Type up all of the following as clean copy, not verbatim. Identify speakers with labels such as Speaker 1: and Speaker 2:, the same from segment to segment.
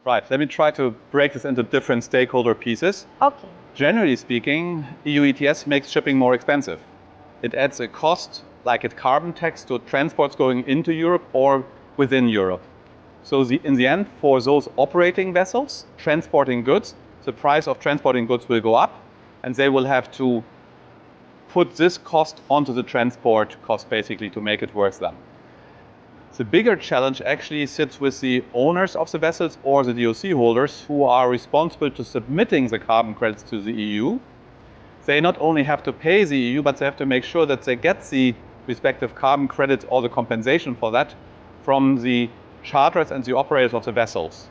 Speaker 1: Right, let me try to break this into different stakeholder pieces.
Speaker 2: Okay.
Speaker 1: Generally speaking, EU ETS makes shipping more expensive. It adds a cost, like a carbon tax, to transports going into Europe or within Europe. So in the end, for those operating vessels transporting goods, the price of transporting goods will go up, and they will have to put this cost onto the transport cost, basically, to make it worth them. The bigger challenge actually sits with the owners of the vessels or the DOC holders who are responsible to submitting the carbon credits to the EU. They not only have to pay the EU, but they have to make sure that they get the respective carbon credits or the compensation for that from the charterers and the operators of the vessels.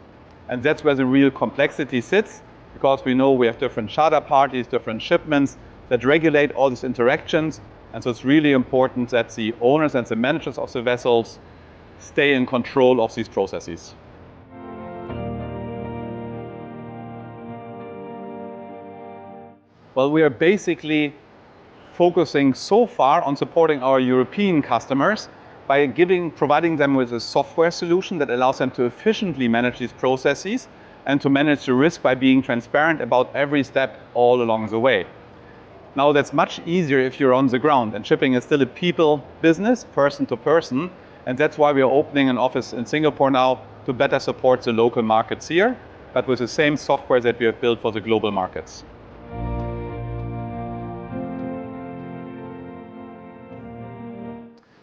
Speaker 1: And that's where the real complexity sits, because we know we have different charter parties, different shipments that regulate all these interactions. And so it's really important that the owners and the managers of the vessels stay in control of these processes. Well, we are basically focusing so far on supporting our European customers by providing them with a software solution that allows them to efficiently manage these processes and to manage the risk by being transparent about every step all along the way. Now, that's much easier if you're on the ground, and shipping is still a people business, person to person, and that's why we are opening an office in Singapore now to better support the local markets here, but with the same software that we have built for the global markets.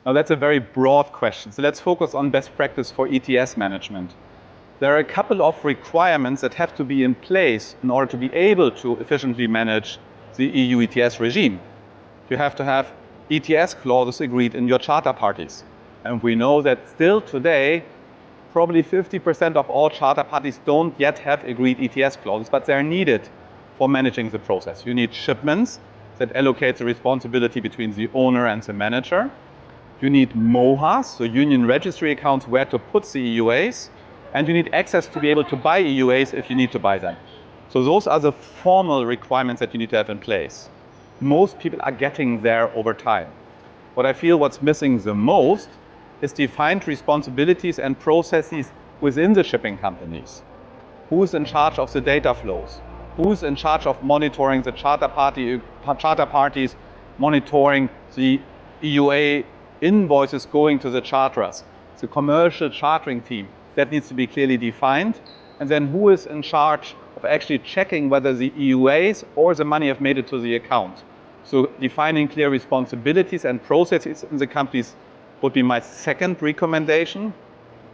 Speaker 1: Now, that's a very broad question, so let's focus on best practice for ETS management. There are a couple of requirements that have to be in place in order to be able to efficiently manage the EU ETS regime. You have to have ETS clauses agreed in your charter parties. And we know that still today, probably 50% of all charter parties don't yet have agreed ETS clauses, but they're needed for managing the process. You need shipments that allocate the responsibility between the owner and the manager. You need MOHAs, so union registry accounts where to put the EUAs, and you need access to be able to buy EUAs if you need to buy them. So those are the formal requirements that you need to have in place. Most people are getting there over time. What I feel what's missing the most is defined responsibilities and processes within the shipping companies. Who's in charge of the data flows? Who's in charge of monitoring the charter parties, monitoring the EUA invoices going to the charterers? The commercial chartering team, that needs to be clearly defined. And then who is in charge of actually checking whether the EUAs or the money have made it to the account? So defining clear responsibilities and processes in the companies would be my second recommendation.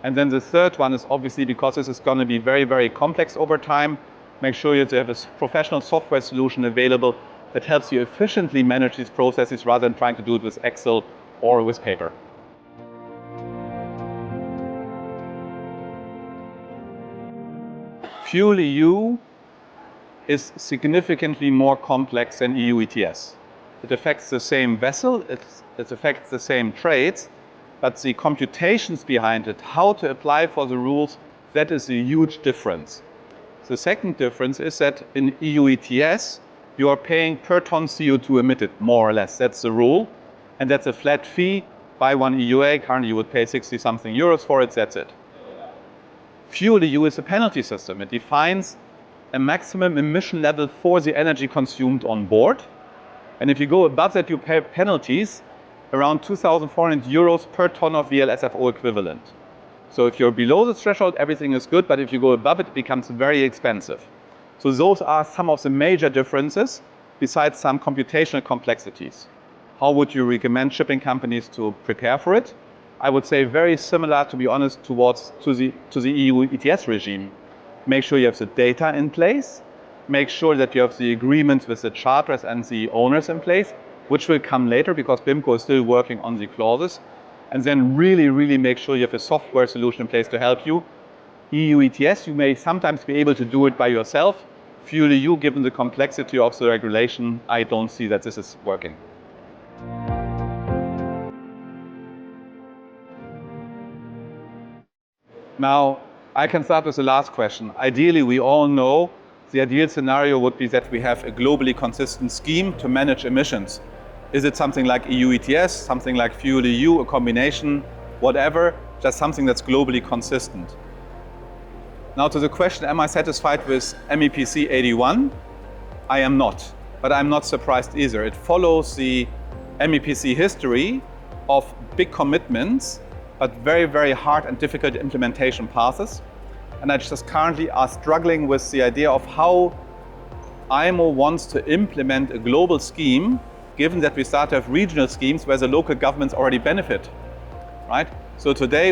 Speaker 1: And then the third one is obviously, because this is going to be very, very complex over time, make sure you have a professional software solution available that helps you efficiently manage these processes rather than trying to do it with Excel or with paper. FuelEU is significantly more complex than EU ETS. It affects the same vessel, it affects the same trades, but the computations behind it, how to apply for the rules, that is a huge difference. The second difference is that in EU ETS, you are paying per ton CO2 emitted, more or less. That's the rule, and that's a flat fee. Buy one EUA, currently you would pay 60-something euros for it, that's it. FuelEU is a penalty system. It defines a maximum emission level for the energy consumed on board. And if you go above that, you pay penalties around 2,400 euros per ton of VLSFO equivalent. So if you're below the threshold, everything is good, but if you go above it, it becomes very expensive. So those are some of the major differences, besides some computational complexities. How would you recommend shipping companies to prepare for it? I would say very similar, to be honest, to the EU ETS regime. Make sure you have the data in place. Make sure that you have the agreements with the charterers and the owners in place, which will come later because BIMCO is still working on the clauses. And then really, really make sure you have a software solution in place to help you. EU ETS, you may sometimes be able to do it by yourself. FuelEU, given the complexity of the regulation, I don't see that this is working. Now, I can start with the last question. Ideally, we all know the ideal scenario would be that we have a globally consistent scheme to manage emissions. Is it something like EU ETS, something like FuelEU, a combination, whatever, just something that's globally consistent? Now to the question, am I satisfied with MEPC 81? I am not, but I'm not surprised either. It follows the MEPC history of big commitments, but very, very hard and difficult implementation paths. And I just currently are struggling with the idea of how IMO wants to implement a global scheme, given that we start to have regional schemes where the local governments already benefit, right? So today,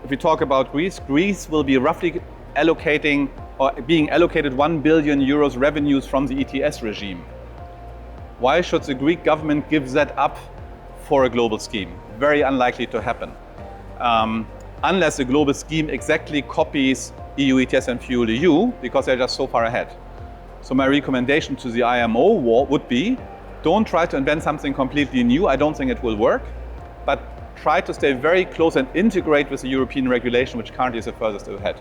Speaker 1: if we talk about Greece, Greece will be roughly allocating or being allocated 1 billion euros revenues from the ETS regime. Why should the Greek government give that up for a global scheme? Very unlikely to happen. Unless the global scheme exactly copies EU ETS and FuelEU, because they're just so far ahead. So my recommendation to the IMO would be, don't try to invent something completely new. I don't think it will work, but try to stay very close and integrate with the European regulation, which currently is the furthest ahead.